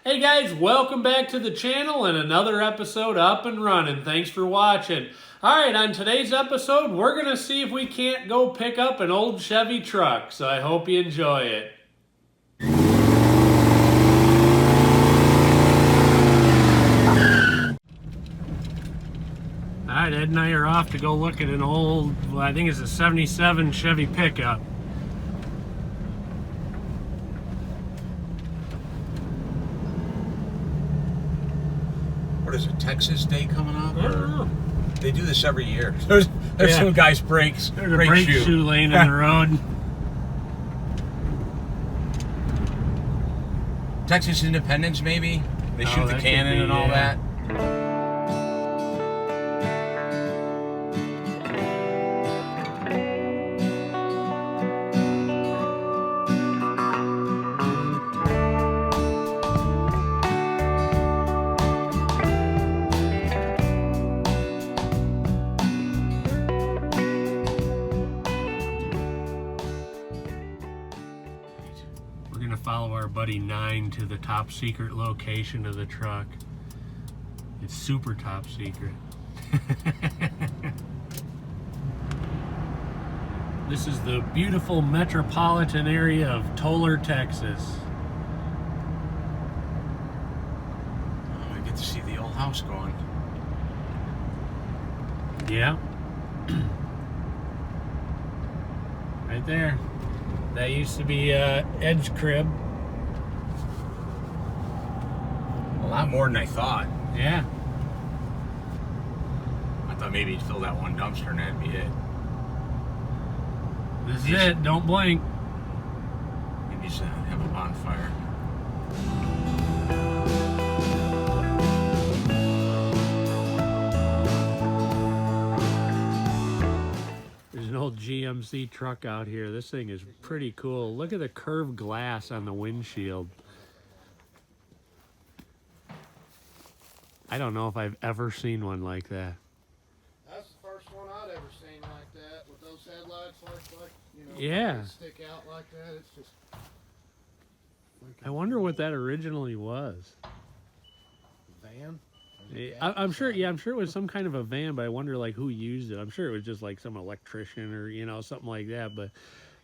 Hey guys, welcome back to the channel and another episode Up and Running. Thanks for watching. Alright, on today's episode, we're going to see if we can't go pick up an old Chevy truck. So I hope you enjoy it. Alright, Ed and I are off to go look at an old, well, I think it's a 77 Chevy pickup. What is it, Texas Day coming up? I don't know. They do this every year. There's some guys' brakes. There's a brake shoe laying in the road. Texas Independence, maybe? They shoot the cannon and all that. We're gonna follow our buddy 9 to the top secret location of the truck. It's super top secret. This is the beautiful metropolitan area of Toller, Texas. Oh, I get to see the old house going. Yeah. Right there. That used to be Ed's crib. A lot more than I thought. Yeah. I thought maybe he'd fill that one dumpster and that'd be it. This is it. Don't blink. Maybe he's have a bonfire. There's an old GMC truck out here. This thing is pretty cool. Look at the curved glass on the windshield. I don't know if I've ever seen one like that. That's the first one I'd ever seen like that, with those headlights like you know, Yeah. they stick out like that. It's just. I wonder what that originally was. Van. I'm sure. Yeah, I'm sure it was some kind of a van, but I wonder like who used it. I'm sure it was just like some electrician or something like that. But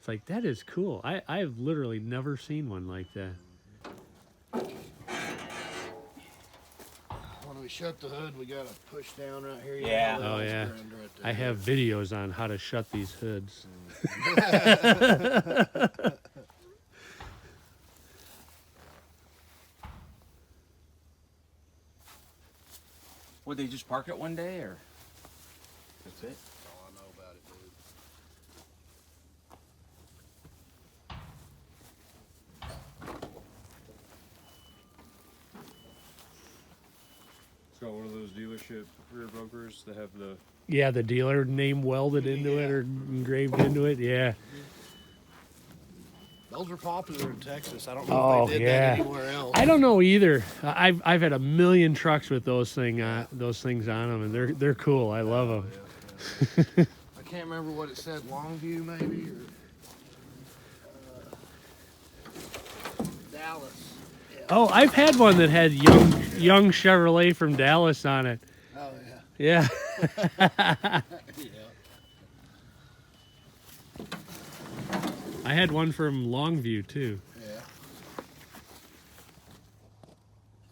it's like that is cool. I've literally never seen one like that. When we shut the hood, we gotta push down right here. Yeah. Oh yeah. Right there. I have videos on how to shut these hoods. Would they just park it one day, or? That's it? That's all I know about it, dude. It's got one of those dealership rear bumpers that have the... Yeah, the dealer name welded into it or engraved into it. Yeah. Those are popular in Texas. I don't know if they did that anywhere else. I don't know either. I've had a million trucks with those things on them, and they're cool. I love them. Yeah. I can't remember what it said. Longview, maybe, or Dallas. Yeah. Oh, I've had one that had young Chevrolet from Dallas on it. Oh yeah. Yeah. Yeah. I had one from Longview too. Yeah.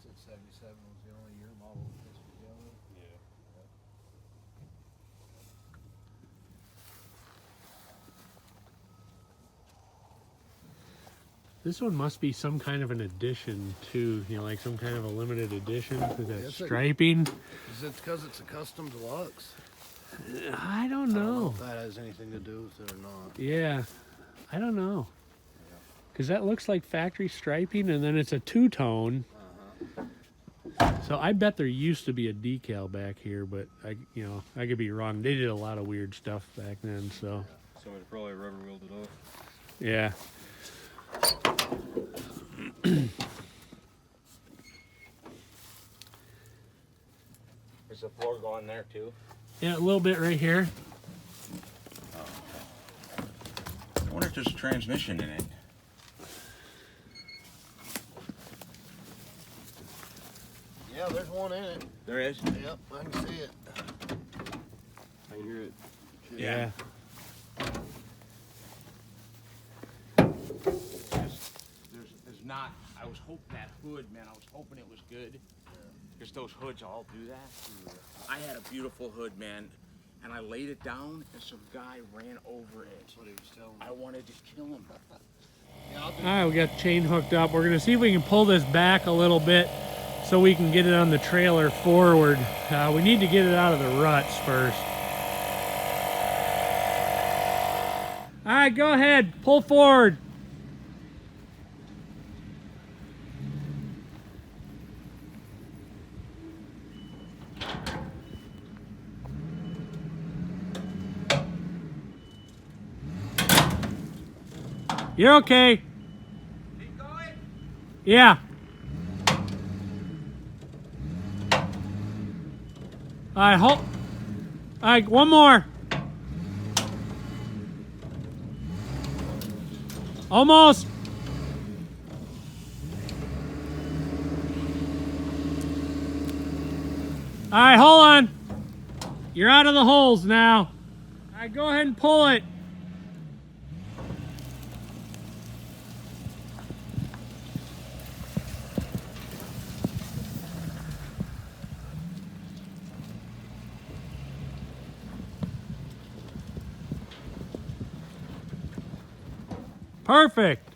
Said 77 was the only year model this was yellow. Yeah. This one must be some kind of an addition too, like some kind of a limited edition for that It's a- striping. Is it because it's a custom deluxe? I don't I don't know know. if that has anything to do with it or not. Yeah, I don't know. Because that looks like factory striping, and then it's a two-tone. So I bet there used to be a decal back here, but I could be wrong. They did a lot of weird stuff back then, so Somebody probably rubber wheeled it off. yeah. Is the floor going there too? Yeah, a little bit right here. I wonder if there's a transmission in it. Yeah, there's one in it. There is? Yep, I can see it. I can hear it. Yeah. There's not. I was hoping that hood, man. I was hoping it was good. Because those hoods all do that. I had a beautiful hood, man. And I laid it down, and some guy ran over it. That's what he was telling me. I wanted to kill him. Yeah, I'll do All right, we got the chain hooked up. We're gonna see if we can pull this back a little bit so we can get it on the trailer forward. We need to get it out of the ruts first. All right, go ahead, pull forward. You're okay. Keep going. Yeah. All right, hold. All right, one more. Almost. All right, hold on. You're out of the holes now. All right, go ahead and pull it. Perfect.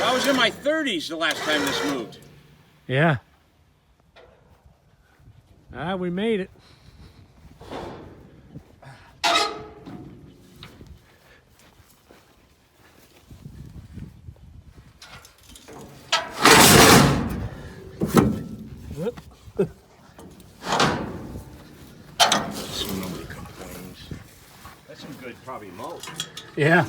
I was in my 30s the last time this moved. Yeah. All right, we made it. So nobody complains. That's some good, probably mold. Yeah.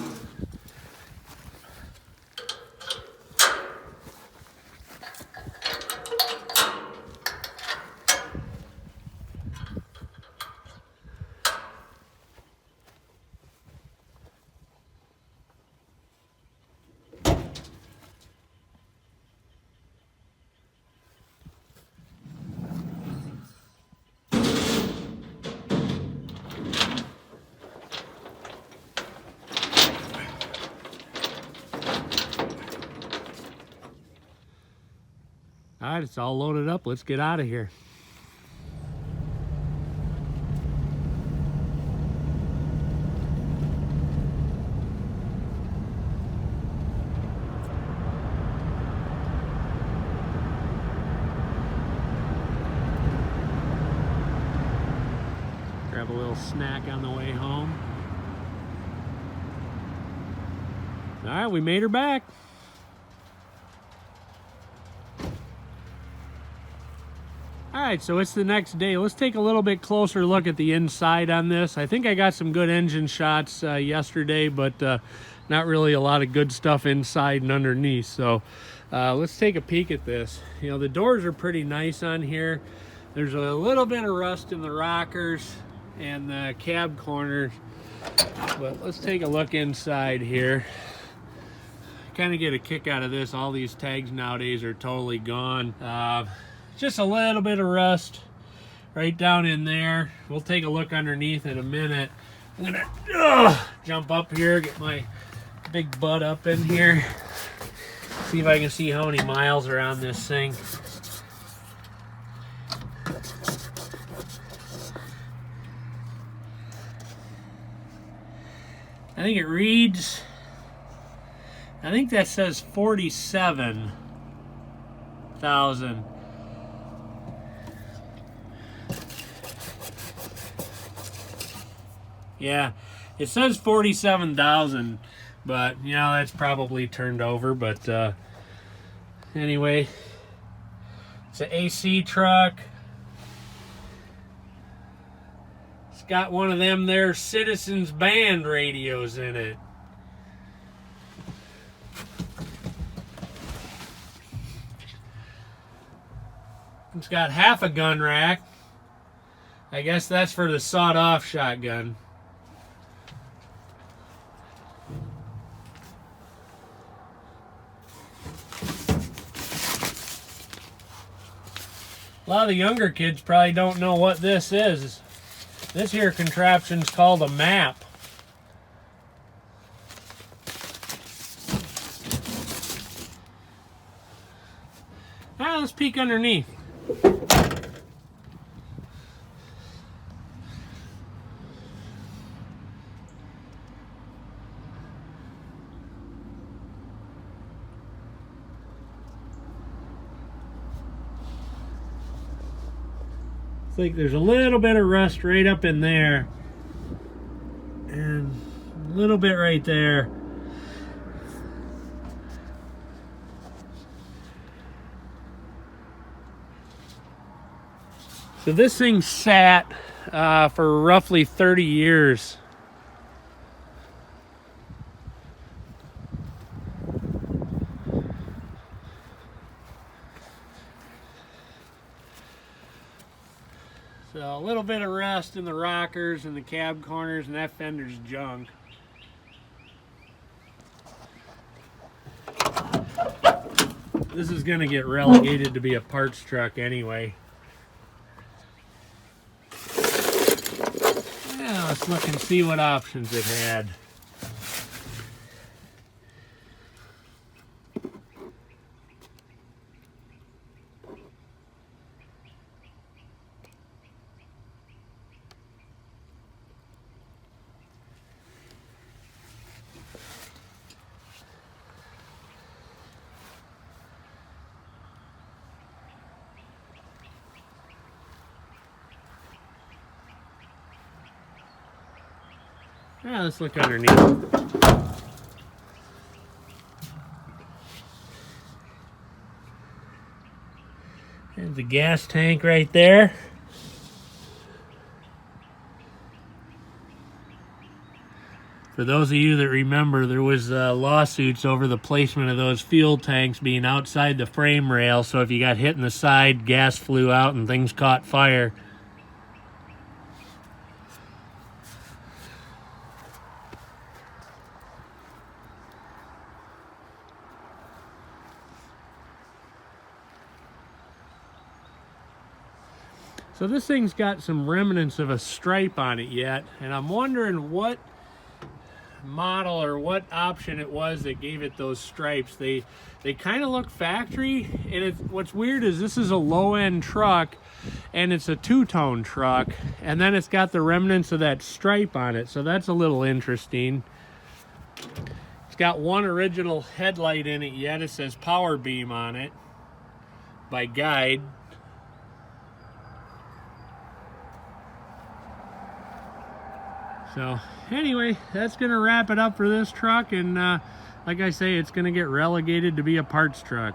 All right, it's all loaded up. Let's get out of here. Grab a little snack on the way home. All right, we made her back. All right, so it's the next day. Let's take a little bit closer look at the inside on this. I think I got some good engine shots yesterday, but not really a lot of good stuff inside and underneath. So let's take a peek at this. You know, the doors are pretty nice on here. There's a little bit of rust in the rockers and the cab corners, but let's take a look inside here. Kind of get a kick out of this. All these tags nowadays are totally gone. Just a little bit of rust right down in there. We'll take a look underneath in a minute. I'm gonna jump up here, get my big butt up in here, see if I can see how many miles are on this thing. I think it reads, I think that says 47,000. Yeah, it says 47,000, but you know, that's probably turned over. But anyway, it's an AC truck. It's got one of them there Citizens Band radios in it. It's got half a gun rack. I guess that's for the sawed-off shotgun. A lot of the younger kids probably don't know what this is. This here contraption's called a map. Let's peek underneath. Like there's a little bit of rust right up in there and a little bit right there. So this thing sat for roughly 30 years. So a little bit of rust in the rockers and the cab corners, and that fender's junk. This is gonna get relegated to be a parts truck anyway. Yeah, let's look and see what options it had. Yeah, let's look underneath. There's the gas tank right there. For those of you that remember, there was lawsuits over the placement of those fuel tanks being outside the frame rail, so if you got hit in the side, gas flew out and things caught fire. So this thing's got some remnants of a stripe on it yet, and I'm wondering what model or what option it was that gave it those stripes. They kind of look factory, and what's weird is this is a low-end truck, and it's a two-tone truck, and then it's got the remnants of that stripe on it, so that's a little interesting. It's got one original headlight in it yet. It says Power Beam on it by Guide. So anyway, that's gonna wrap it up for this truck, and like I say, it's gonna get relegated to be a parts truck.